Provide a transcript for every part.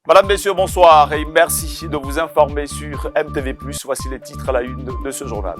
Madame, Messieurs, bonsoir et merci de vous informer sur MTV+. Voici les titres à la une de ce journal.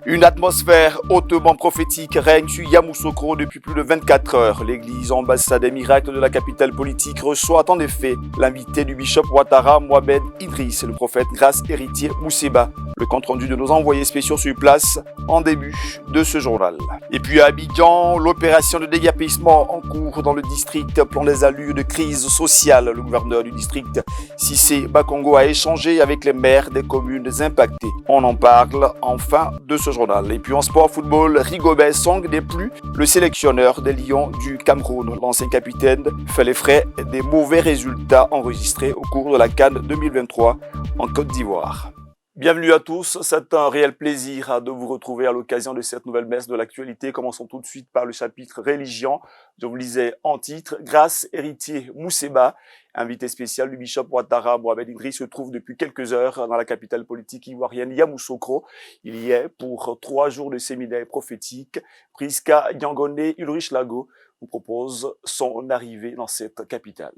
Une atmosphère hautement prophétique règne sur Yamoussoukro depuis plus de 24 heures. L'église ambassade des miracles de la capitale politique reçoit en effet l'invité du bishop Ouattara, Mohamed Idriss, le prophète grâce héritier Mousseba. Le compte-rendu de nos envoyés spéciaux sur place en début de ce journal. Et puis à Abidjan, l'opération de déguerpissement en cours dans le district prend des allures de crise sociale. Le gouverneur du district, Cissé Bakongo, a échangé avec les maires des communes impactées. On en parle en fin de ce journal. Et puis en sport football, Rigobert Song n'est plus le sélectionneur des Lions du Cameroun. L'ancien capitaine fait les frais des mauvais résultats enregistrés au cours de la CAN 2023 en Côte d'Ivoire. Bienvenue à tous, c'est un réel plaisir de vous retrouver à l'occasion de cette nouvelle messe de l'actualité. Commençons tout de suite par le chapitre religion. Je vous lisais en titre, grâce héritier Mousseba, invité spécial du bishop Ouattara, Mohamed Idriss, se trouve depuis quelques heures dans la capitale politique ivoirienne Yamoussoukro. Il y est pour 3 jours de séminaire prophétique. Priska Yangone Ulrich Lago vous propose son arrivée dans cette capitale.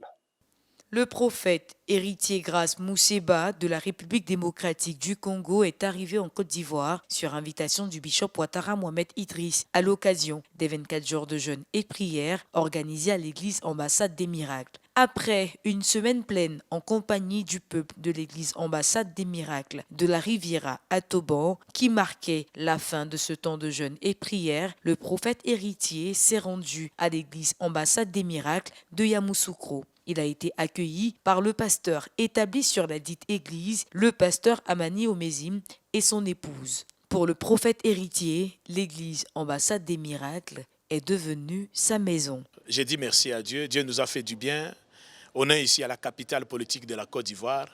Le prophète héritier grâce Mousseba de la République démocratique du Congo est arrivé en Côte d'Ivoire sur invitation du bishop Ouattara Mohamed Idriss à l'occasion des 24 jours de jeûne et prière organisés à l'église ambassade des miracles. Après une semaine pleine en compagnie du peuple de l'église ambassade des miracles de la Riviera à Toban, qui marquait la fin de ce temps de jeûne et prière, le prophète héritier s'est rendu à l'église ambassade des miracles de Yamoussoukro. Il a été accueilli par le pasteur établi sur la dite église, le pasteur Amani Omezim et son épouse. Pour le prophète héritier, l'église ambassade des miracles est devenue sa maison. J'ai dit merci à Dieu. Dieu nous a fait du bien. On est ici à la capitale politique de la Côte d'Ivoire,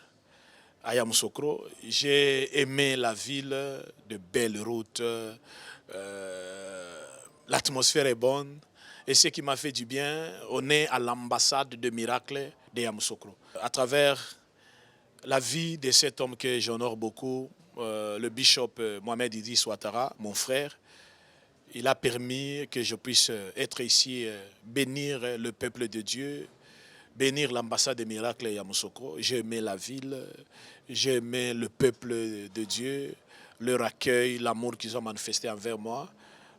à Yamoussoukro. J'ai aimé la ville, de belles routes, l'atmosphère est bonne. Et ce qui m'a fait du bien, on est à l'ambassade de miracles de Yamoussoukro. À travers la vie de cet homme que j'honore beaucoup, le bishop Mohamed Idriss Ouattara, mon frère, il a permis que je puisse être ici, bénir le peuple de Dieu, bénir l'ambassade des miracles de Yamoussoukro. J'ai aimé la ville, j'ai aimé le peuple de Dieu, leur accueil, l'amour qu'ils ont manifesté envers moi.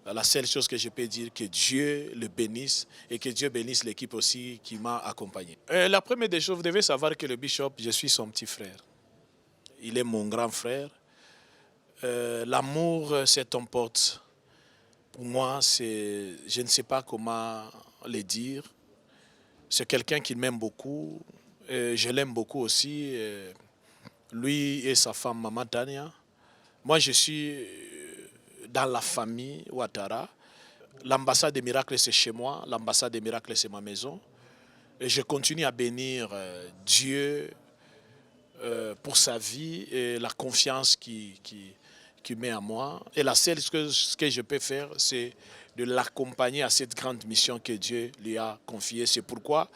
La seule chose que je peux dire, que Dieu le bénisse et que Dieu bénisse l'équipe aussi qui m'a accompagné. La première des choses, vous devez savoir que le bishop, je suis son petit frère. Il est mon grand frère. L'amour cet emporte. Pour moi, je ne sais pas comment le dire. C'est quelqu'un qui m'aime beaucoup. Je l'aime beaucoup aussi. Lui et sa femme, Maman Tania. Moi, je suis dans la famille Ouattara. L'ambassade des miracles, c'est chez moi. L'ambassade des miracles, c'est ma maison. Et je continue à bénir Dieu pour sa vie et la confiance qu'il met en moi. Et la seule chose que je peux faire, c'est de l'accompagner à cette grande mission que Dieu lui a confiée. C'est pourquoi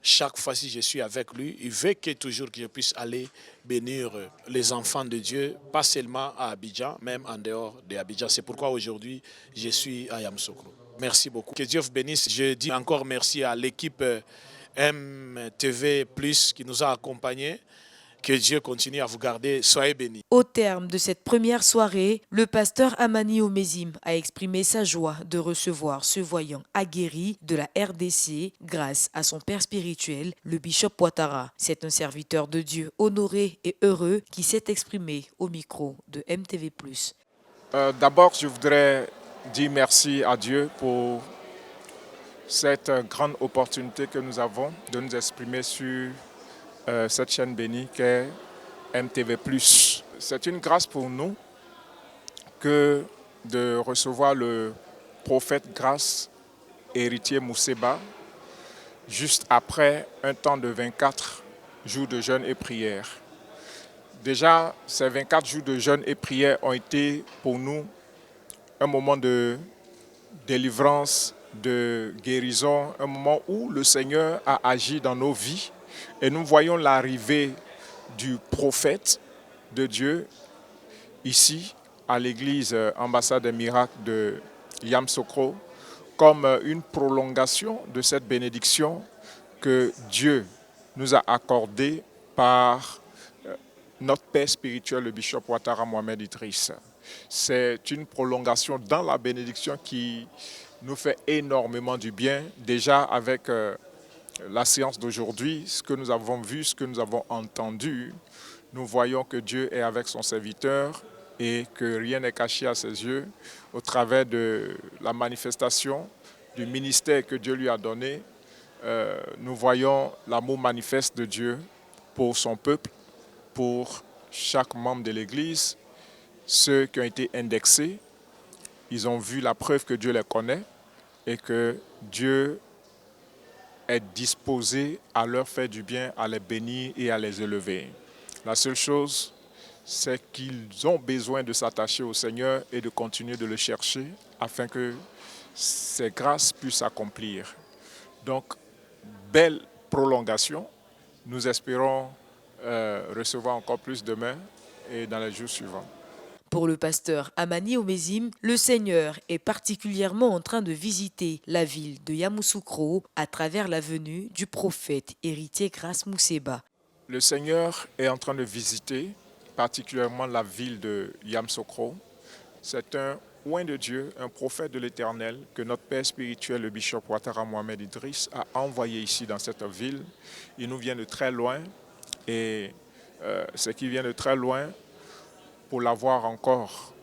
chaque fois si je suis avec lui, il veut que toujours que je puisse aller bénir les enfants de Dieu, pas seulement à Abidjan, même en dehors d'Abidjan. C'est pourquoi aujourd'hui, je suis à Yamoussoukro. Merci beaucoup. Que Dieu vous bénisse. Je dis encore merci à l'équipe MTV+, qui nous a accompagnés. Que Dieu continue à vous garder. Soyez bénis. Au terme de cette première soirée, le pasteur Amani Omezim a exprimé sa joie de recevoir ce voyant aguerri de la RDC grâce à son père spirituel, le bishop Ouattara. C'est un serviteur de Dieu honoré et heureux qui s'est exprimé au micro de MTV+. D'abord, je voudrais dire merci à Dieu pour cette grande opportunité que nous avons de nous exprimer sur cette chaîne bénie qu'est MTV+. C'est une grâce pour nous que de recevoir le prophète grâce héritier Mousseba juste après un temps de 24 jours de jeûne et prière. Déjà, ces 24 jours de jeûne et prière ont été pour nous un moment de délivrance, de guérison, un moment où le Seigneur a agi dans nos vies. Et nous voyons l'arrivée du prophète de Dieu ici à l'église ambassade des miracles de Yamoussoukro comme une prolongation de cette bénédiction que Dieu nous a accordée par notre père spirituel, le bishop Ouattara Mohamed Idriss. C'est une prolongation dans la bénédiction qui nous fait énormément du bien. Déjà avec la séance d'aujourd'hui, ce que nous avons vu, ce que nous avons entendu, nous voyons que Dieu est avec son serviteur et que rien n'est caché à ses yeux au travers de la manifestation du ministère que Dieu lui a donné. Nous voyons l'amour manifeste de Dieu pour son peuple, pour chaque membre de l'Église. Ceux qui ont été indexés, ils ont vu la preuve que Dieu les connaît et que Dieu est disposé à leur faire du bien, à les bénir et à les élever. La seule chose, c'est qu'ils ont besoin de s'attacher au Seigneur et de continuer de le chercher afin que ses grâces puissent s'accomplir. Donc, belle prolongation. Nous espérons recevoir encore plus demain et dans les jours suivants. Pour le pasteur Amani Omezim, le Seigneur est particulièrement en train de visiter la ville de Yamoussoukro à travers la venue du prophète héritier Grace Mousseba. Le Seigneur est en train de visiter particulièrement la ville de Yamoussoukro. C'est un oint de Dieu, un prophète de l'Éternel que notre père spirituel, le bishop Ouattara Mohamed Idriss, a envoyé ici dans cette ville. Il nous vient de très loin et ce qui vient de très loin, pour l'avoir encore,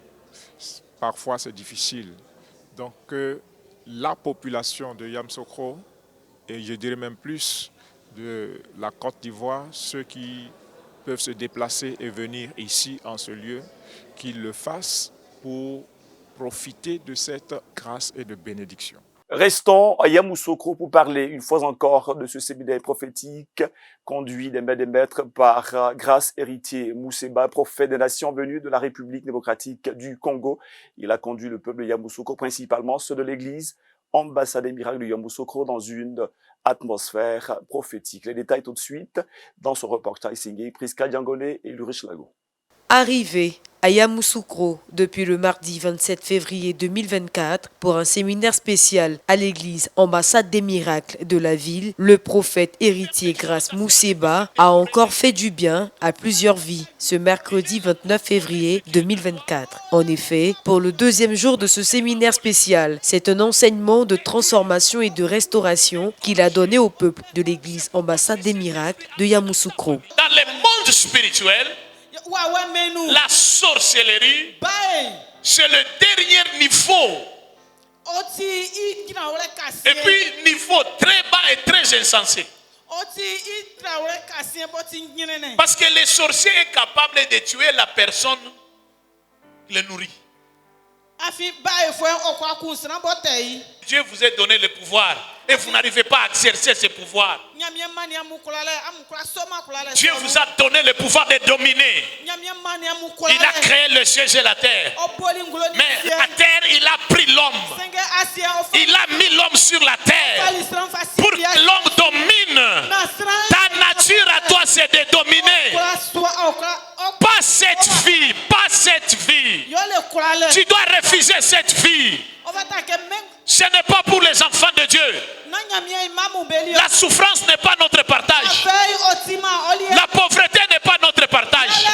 parfois c'est difficile. Donc la population de Yamoussoukro, et je dirais même plus de la Côte d'Ivoire, ceux qui peuvent se déplacer et venir ici en ce lieu, qu'ils le fassent pour profiter de cette grâce et de bénédiction. Restons à Yamoussoukro pour parler une fois encore de ce séminaire prophétique conduit des maîtres par Grace Héritier Mousseba, prophète des nations venu de la République démocratique du Congo. Il a conduit le peuple de Yamoussoukro, principalement ceux de l'église ambassade des miracles de Yamoussoukro, dans une atmosphère prophétique. Les détails tout de suite dans ce reportage signé Priska Diangolé et Ulrich Lago. Arrivé à Yamoussoukro depuis le mardi 27 février 2024 pour un séminaire spécial à l'église ambassade des miracles de la ville, le prophète héritier Grace Mousseba a encore fait du bien à plusieurs vies ce mercredi 29 février 2024. En effet, pour le deuxième jour de ce séminaire spécial, c'est un enseignement de transformation et de restauration qu'il a donné au peuple de l'église ambassade des miracles de Yamoussoukro. Dans le monde spirituel, la sorcellerie, c'est le dernier niveau. Et puis, niveau très bas et très insensé. Parce que le sorcier est capable de tuer la personne qui le nourrit. Dieu vous a donné le pouvoir et vous n'arrivez pas à exercer ce pouvoir. Dieu vous a donné le pouvoir de dominer. Il a créé le ciel et la terre. Mais à terre, il a pris l'homme. Il a mis l'homme sur la terre pour que l'homme domine. Ta nature à toi, c'est de dominer. Pas cette vie, pas cette vie. Tu dois refuser cette vie. Ce n'est pas pour les enfants de Dieu. La souffrance n'est pas notre partage. La pauvreté n'est pas notre partage.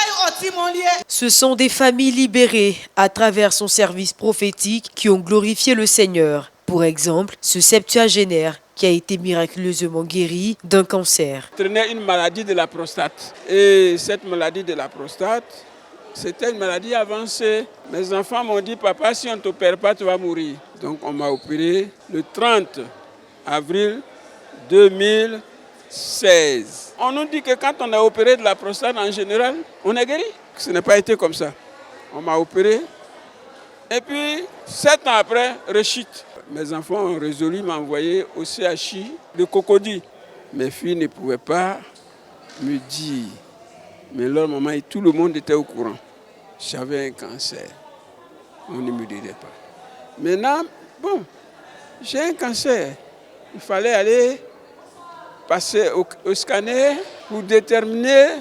Ce sont des familles libérées à travers son service prophétique qui ont glorifié le Seigneur. Pour exemple, ce septuagénaire qui a été miraculeusement guéri d'un cancer. Je traînais une maladie de la prostate. Et cette maladie de la prostate, c'était une maladie avancée. Mes enfants m'ont dit, papa, si on ne t'opère pas, tu vas mourir. Donc on m'a opéré le 30 avril 2016. On nous dit que quand on a opéré de la prostate en général, on est guéri. Ce n'a pas été comme ça. On m'a opéré. Et puis, 7 ans après, rechute. Mes enfants ont résolu m'envoyer au CHI de Cocody. Mes filles ne pouvaient pas me dire. Mais leur maman et tout le monde était au courant. J'avais un cancer. On ne me dirait pas. Maintenant, bon, j'ai un cancer. Il fallait aller passer au scanner pour déterminer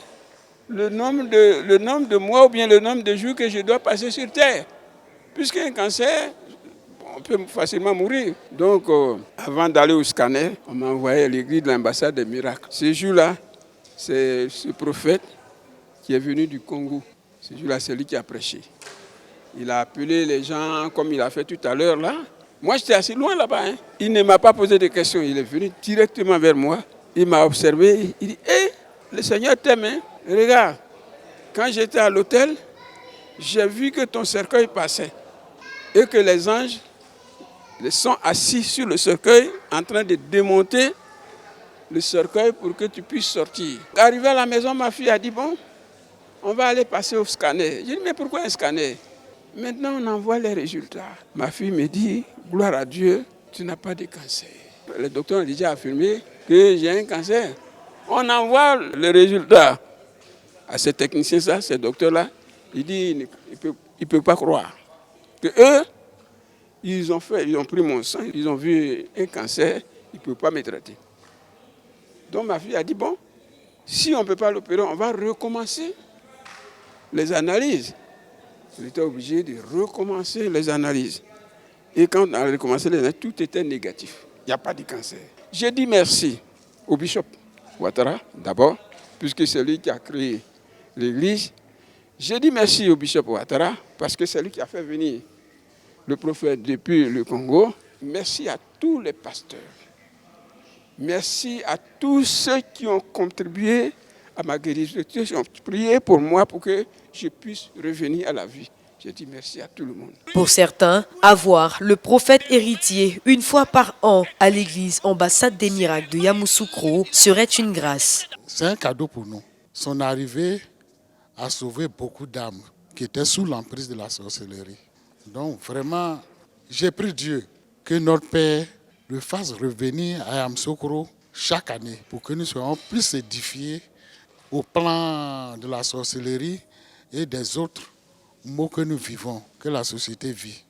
le nombre de mois ou bien le nombre de jours que je dois passer sur Terre. Puisqu'un cancer, on peut facilement mourir. Donc, avant d'aller au scanner, on m'a envoyé à l'église de l'ambassade des miracles. Ce jour-là, C'est ce prophète qui est venu du Congo. Ce jour-là, c'est lui qui a prêché. Il a appelé les gens comme il a fait tout à l'heure là. Moi, j'étais assez loin là-bas. Il ne m'a pas posé de questions. Il est venu directement vers moi. Il m'a observé. Il dit, hé, le Seigneur t'aime. Regarde, quand j'étais à l'hôtel, j'ai vu que ton cercueil passait. Et que les anges sont assis sur le cercueil en train de démonter le cercueil pour que tu puisses sortir. Arrivé à la maison, ma fille a dit, bon, on va aller passer au scanner. J'ai dit, mais pourquoi un scanner? Maintenant, on envoie les résultats. Ma fille me dit, gloire à Dieu, tu n'as pas de cancer. Le docteur a déjà affirmé que j'ai un cancer. On envoie les résultats à ces techniciens-là, ces docteurs-là. Il dit, il ne peut pas croire que eux, ils ont pris mon sang, ils ont vu un cancer, ils ne peuvent pas me traiter. Donc ma fille a dit, bon, si on ne peut pas l'opérer, on va recommencer les analyses. J'étais obligé de recommencer les analyses. Et quand on a recommencé les analyses, tout était négatif. Il n'y a pas de cancer. J'ai dit merci au bishop Ouattara, d'abord, puisque c'est lui qui a créé l'église. J'ai dit merci au bishop Ouattara, parce que c'est lui qui a fait venir le prophète depuis le Congo. Merci à tous les pasteurs. Merci à tous ceux qui ont contribué à ma guérison, qui ont prié pour moi pour que je puisse revenir à la vie. Je dis merci à tout le monde. Pour certains, avoir le prophète héritier une fois par an à l'église Ambassade des Miracles de Yamoussoukro serait une grâce. C'est un cadeau pour nous. Son arrivée a sauvé beaucoup d'âmes qui étaient sous l'emprise de la sorcellerie. Donc vraiment, j'ai prié Dieu que notre Père le fasse revenir à Yamoussoukro chaque année pour que nous soyons plus édifiés au plan de la sorcellerie et des autres maux que nous vivons, que la société vit.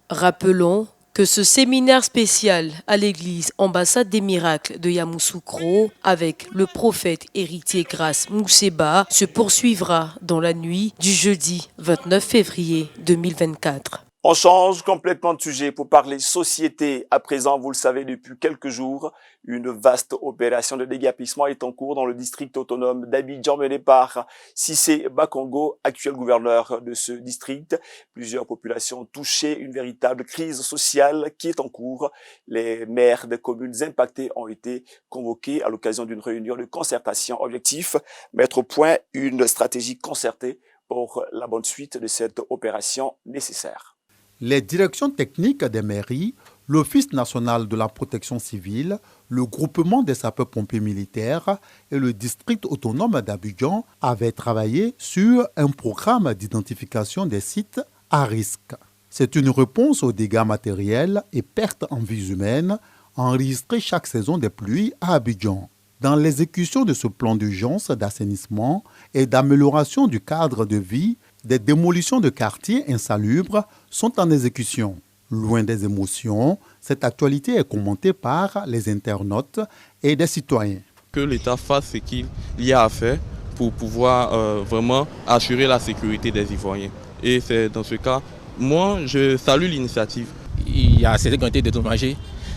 Rappelons que ce séminaire spécial à l'église Ambassade des Miracles de Yamoussoukro avec le prophète héritier Grace Mousseba se poursuivra dans la nuit du jeudi 29 février 2024. On change complètement de sujet pour parler société. À présent, vous le savez, depuis quelques jours, une vaste opération de déguerpissement est en cours dans le district autonome d'Abidjan menée par Cissé Bakongo, actuel gouverneur de ce district. Plusieurs populations touchées, une véritable crise sociale qui est en cours. Les maires des communes impactées ont été convoqués à l'occasion d'une réunion de concertation. Objectif, mettre au point une stratégie concertée pour la bonne suite de cette opération nécessaire. Les directions techniques des mairies, l'Office national de la protection civile, le groupement des sapeurs-pompiers militaires et le district autonome d'Abidjan avaient travaillé sur un programme d'identification des sites à risque. C'est une réponse aux dégâts matériels et pertes en vies humaines enregistrées chaque saison des pluies à Abidjan. Dans l'exécution de ce plan d'urgence d'assainissement et d'amélioration du cadre de vie, des démolitions de quartiers insalubres sont en exécution. Loin des émotions, cette actualité est commentée par les internautes et des citoyens. Que l'État fasse ce qu'il y a à faire pour pouvoir vraiment assurer la sécurité des Ivoiriens. Et c'est dans ce cas, moi je salue l'initiative. Il y a certaines qui ont été dédommagées,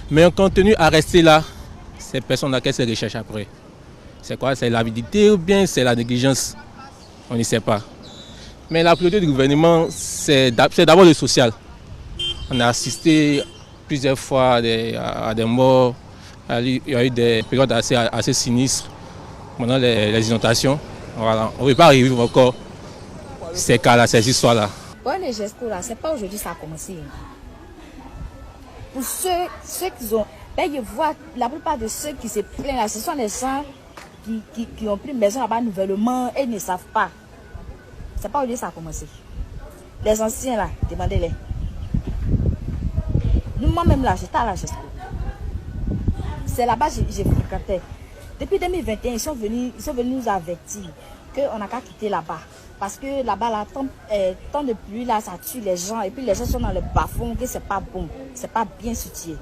mais on continue à rester là. Ces personnes-là, qu'elles se recherchent après. C'est quoi? C'est l'avidité ou bien c'est la négligence? On ne sait pas. Mais la priorité du gouvernement, c'est d'abord le social. On a assisté plusieurs fois à des morts. Il y a eu des périodes assez sinistres pendant les inondations. Voilà. On ne peut pas arriver encore ces cas-là, ces histoires-là. Bon, les gestes là, c'est pas aujourd'hui que ça a commencé. Pour ceux qui ont... Là, je vois la plupart de ceux qui se plaignent là, ce sont les gens qui ont pris une maison là-bas nouvellement et ne savent pas. C'est pas aujourd'hui que ça a commencé. Les anciens là, demandez-les. Moi-même là, j'étais à la gestion. C'est là-bas que j'ai fréquenté. Depuis 2021, ils sont venus nous avertir qu'on n'a qu'à quitter là-bas. Parce que là-bas, la temps de pluie, là, ça tue les gens. Et puis les gens sont dans le bas-fond, que c'est pas bon. C'est pas bien soutenu.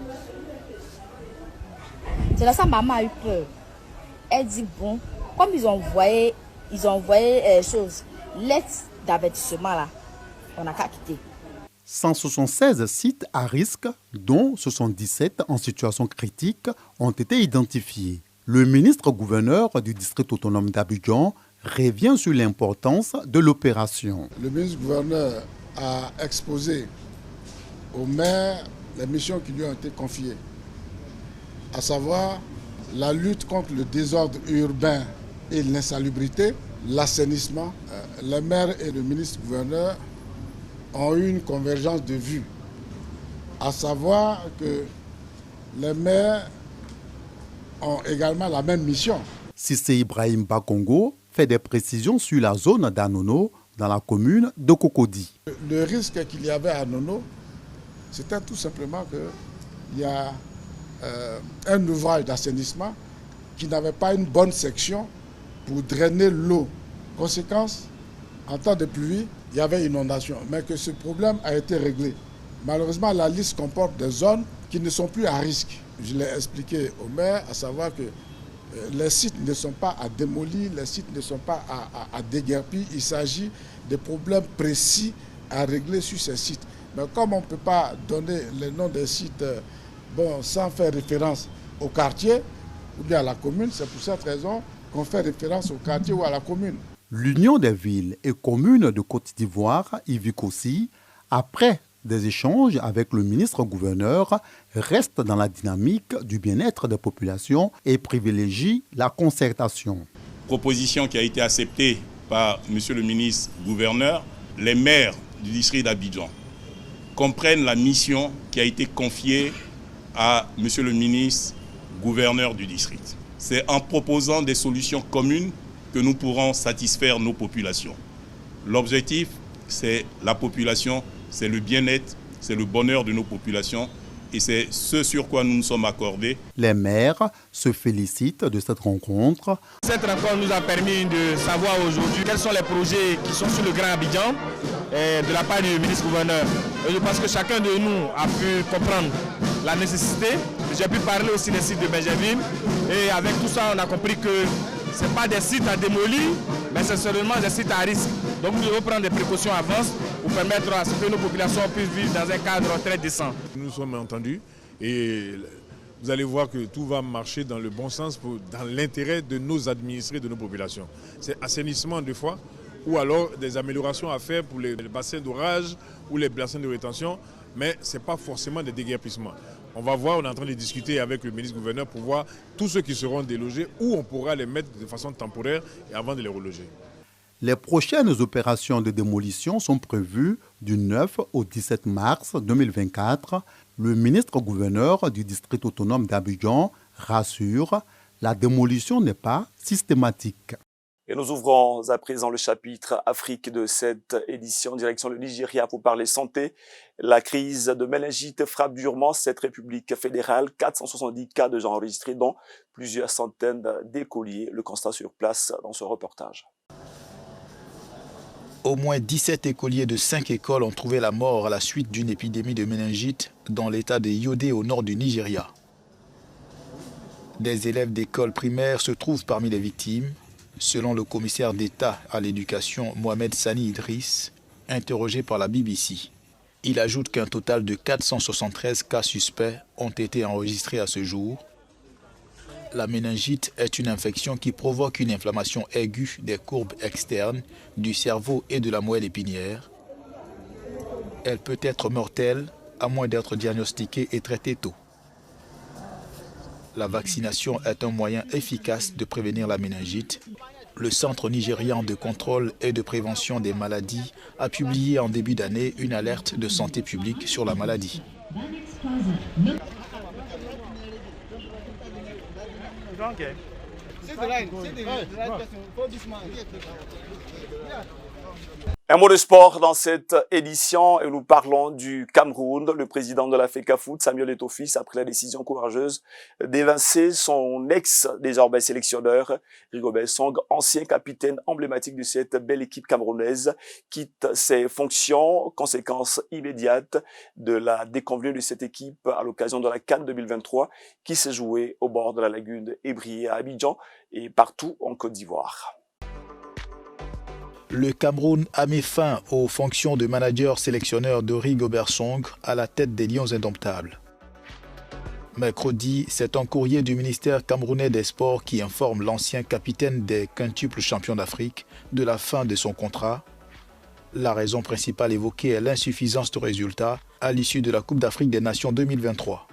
C'est là ça maman a eu peur. Elle dit bon, comme ils ont envoyé lettre d'avertissement là, on n'a qu'à quitter. 176 sites à risque, dont 77 en situation critique, ont été identifiés. Le ministre-gouverneur du district autonome d'Abidjan revient sur l'importance de l'opération. Le ministre-gouverneur a exposé au maire les missions qui lui ont été confiées, à savoir la lutte contre le désordre urbain et l'insalubrité, l'assainissement. Le maire et le ministre-gouverneur ont eu une convergence de vues, à savoir que les maires ont également la même mission. Cissé Ibrahim Bakongo fait des précisions sur la zone d'Anono dans la commune de Cocody. Le risque qu'il y avait à Anono, c'était tout simplement qu'il y a un ouvrage d'assainissement qui n'avait pas une bonne section pour drainer l'eau. Conséquence, en temps de pluie, il y avait inondation, mais que ce problème a été réglé. Malheureusement, la liste comporte des zones qui ne sont plus à risque. Je l'ai expliqué au maire, à savoir que les sites ne sont pas à démolir, les sites ne sont pas à déguerpir. Il s'agit de problèmes précis à régler sur ces sites. Mais comme on ne peut pas donner les noms des sites sans faire référence au quartier ou bien à la commune, c'est pour cette raison qu'on fait référence au quartier ou à la commune. L'Union des villes et communes de Côte d'Ivoire, IVICOSI, après des échanges avec le ministre-gouverneur, reste dans la dynamique du bien-être des populations et privilégie la concertation. Proposition qui a été acceptée par M. le ministre-gouverneur. Les maires du district d'Abidjan comprennent la mission qui a été confiée à M. le ministre-gouverneur du district. C'est en proposant des solutions communes que nous pourrons satisfaire nos populations. L'objectif, c'est la population, c'est le bien-être, c'est le bonheur de nos populations et c'est ce sur quoi nous nous sommes accordés. Les maires se félicitent de cette rencontre. Cette rencontre nous a permis de savoir aujourd'hui quels sont les projets qui sont sur le Grand Abidjan de la part du ministre-gouverneur. Et je pense que chacun de nous a pu comprendre la nécessité. J'ai pu parler aussi des sites de Benjamin et avec tout ça, on a compris que ce n'est pas des sites à démolir, mais c'est seulement des sites à risque. Donc nous devons prendre des précautions à l'avance pour permettre à ce que nos populations puissent vivre dans un cadre très décent. Nous nous sommes entendus et vous allez voir que tout va marcher dans le bon sens, dans l'intérêt de nos administrés, de nos populations. C'est assainissement deux fois ou alors des améliorations à faire pour les bassins d'orage ou les bassins de rétention, mais ce n'est pas forcément des déguerpissements. On va voir, on est en train de discuter avec le ministre-gouverneur pour voir tous ceux qui seront délogés, où on pourra les mettre de façon temporaire et avant de les reloger. Les prochaines opérations de démolition sont prévues du 9 au 17 mars 2024. Le ministre-gouverneur du district autonome d'Abidjan rassure, la démolition n'est pas systématique. Et nous ouvrons à présent le chapitre Afrique de cette édition, direction le Nigeria pour parler santé. La crise de méningite frappe durement cette république fédérale. 470 cas de gens enregistrés, dont plusieurs centaines d'écoliers. Le constat sur place dans ce reportage. Au moins 17 écoliers de 5 écoles ont trouvé la mort à la suite d'une épidémie de méningite dans l'état de Yobe au nord du Nigeria. Des élèves d'école primaire se trouvent parmi les victimes, selon le commissaire d'État à l'éducation Mohamed Sani Idriss, interrogé par la BBC. Il ajoute qu'un total de 473 cas suspects ont été enregistrés à ce jour. La méningite est une infection qui provoque une inflammation aiguë des courbes externes du cerveau et de la moelle épinière. Elle peut être mortelle à moins d'être diagnostiquée et traitée tôt. La vaccination est un moyen efficace de prévenir la méningite. Le Centre nigérian de contrôle et de prévention des maladies a publié en début d'année une alerte de santé publique sur la maladie. Un mot de sport dans cette édition et nous parlons du Cameroun. Le président de la FECAFOOT, Samuel Eto'o-Fils, a pris la décision courageuse d'évincer son ex-désormais sélectionneur, Rigobert Song, ancien capitaine emblématique de cette belle équipe camerounaise, quitte ses fonctions, conséquence immédiate de la déconvenue de cette équipe à l'occasion de la CAN 2023 qui s'est jouée au bord de la lagune Ébrié à Abidjan et partout en Côte d'Ivoire. Le Cameroun a mis fin aux fonctions de manager sélectionneur de Rigobert Song à la tête des Lions indomptables. Mercredi, c'est un courrier du ministère camerounais des Sports qui informe l'ancien capitaine des quintuples champions d'Afrique de la fin de son contrat. La raison principale évoquée est l'insuffisance de résultats à l'issue de la Coupe d'Afrique des Nations 2023.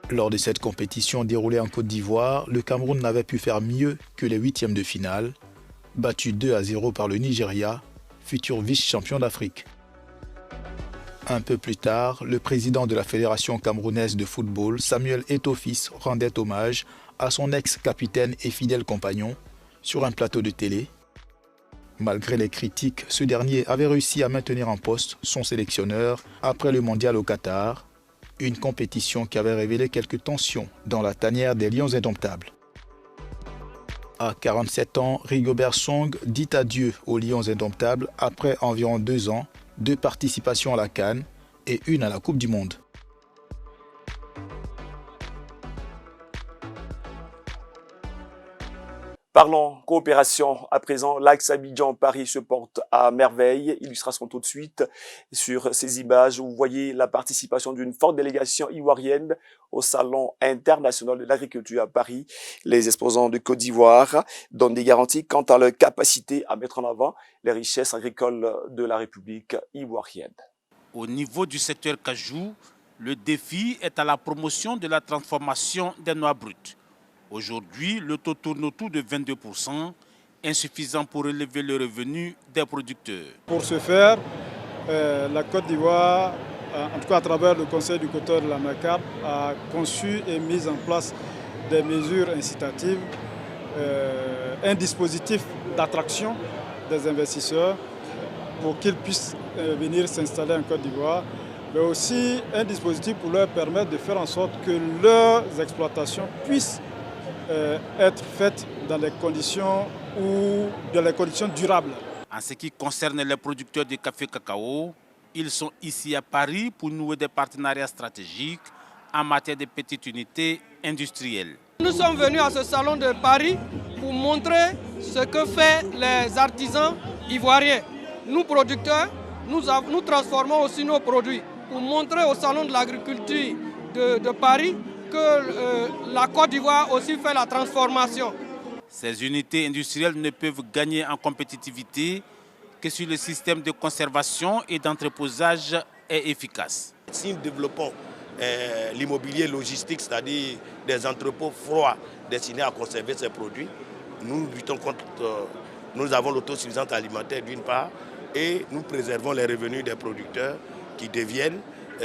Lors de cette compétition déroulée en Côte d'Ivoire, le Cameroun n'avait pu faire mieux que les huitièmes de finale, battu 2-0 par le Nigeria, futur vice-champion d'Afrique. Un peu plus tard, le président de la Fédération camerounaise de football, Samuel Eto'o-Fils, rendait hommage à son ex-capitaine et fidèle compagnon sur un plateau de télé. Malgré les critiques, ce dernier avait réussi à maintenir en poste son sélectionneur après le mondial au Qatar, une compétition qui avait révélé quelques tensions dans la tanière des Lions indomptables. À 47 ans, Rigobert Song dit adieu aux Lions indomptables après environ 2 ans, 2 participations à la CAN et 1 à la Coupe du Monde. Parlons coopération à présent. L'axe Abidjan-Paris se porte à merveille. Illustration tout de suite sur ces images. Vous voyez la participation d'une forte délégation ivoirienne au Salon international de l'agriculture à Paris. Les exposants de Côte d'Ivoire donnent des garanties quant à leur capacité à mettre en avant les richesses agricoles de la République ivoirienne. Au niveau du secteur cajou, le défi est à la promotion de la transformation des noix brutes. Aujourd'hui, le taux tourne autour de 22%, insuffisant pour élever le revenu des producteurs. Pour ce faire, la Côte d'Ivoire, en tout cas à travers le Conseil du coton de la MECAP, a conçu et mis en place des mesures incitatives, un dispositif d'attraction des investisseurs pour qu'ils puissent venir s'installer en Côte d'Ivoire, mais aussi un dispositif pour leur permettre de faire en sorte que leurs exploitations puissent être faites dans les conditions durables. En ce qui concerne les producteurs de café cacao, ils sont ici à Paris pour nouer des partenariats stratégiques en matière de petites unités industrielles. Nous sommes venus à ce salon de Paris pour montrer ce que font les artisans ivoiriens. Nous producteurs, nous transformons aussi nos produits pour montrer au salon de l'agriculture de Paris que la Côte d'Ivoire aussi fait la transformation. Ces unités industrielles ne peuvent gagner en compétitivité que si le système de conservation et d'entreposage est efficace. Si nous développons l'immobilier logistique, c'est-à-dire des entrepôts froids destinés à conserver ces produits, nous luttons contre, nous avons l'autosuffisance alimentaire d'une part et nous préservons les revenus des producteurs qui deviennent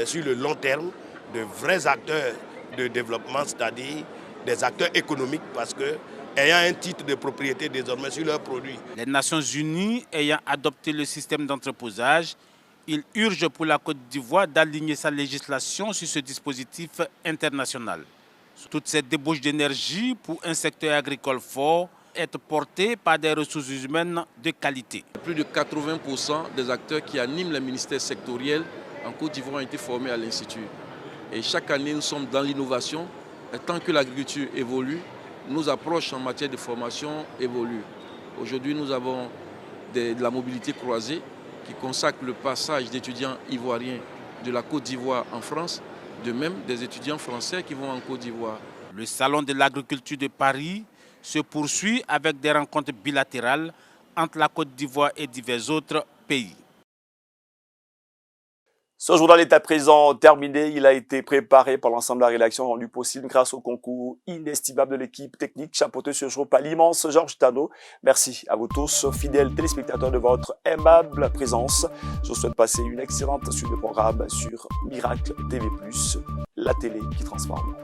sur le long terme de vrais acteurs de développement, c'est-à-dire des acteurs économiques parce que ayant un titre de propriété désormais sur leurs produits. Les Nations Unies ayant adopté le système d'entreposage, il urge pour la Côte d'Ivoire d'aligner sa législation sur ce dispositif international. Toute cette débauche d'énergie pour un secteur agricole fort est portée par des ressources humaines de qualité. Plus de 80% des acteurs qui animent les ministères sectoriels en Côte d'Ivoire ont été formés à l'Institut. Et chaque année, nous sommes dans l'innovation. Et tant que l'agriculture évolue, nos approches en matière de formation évoluent. Aujourd'hui, nous avons de la mobilité croisée qui consacre le passage d'étudiants ivoiriens de la Côte d'Ivoire en France, de même des étudiants français qui vont en Côte d'Ivoire. Le Salon de l'agriculture de Paris se poursuit avec des rencontres bilatérales entre la Côte d'Ivoire et divers autres pays. Ce journal est à présent terminé. Il a été préparé par l'ensemble de la rédaction, rendu possible grâce au concours inestimable de l'équipe technique chapeautée ce jour par l'immense Georges Tano. Merci à vous tous, fidèles téléspectateurs, de votre aimable présence. Je vous souhaite passer une excellente suite de programmes sur Miracle TV+, la télé qui transforme.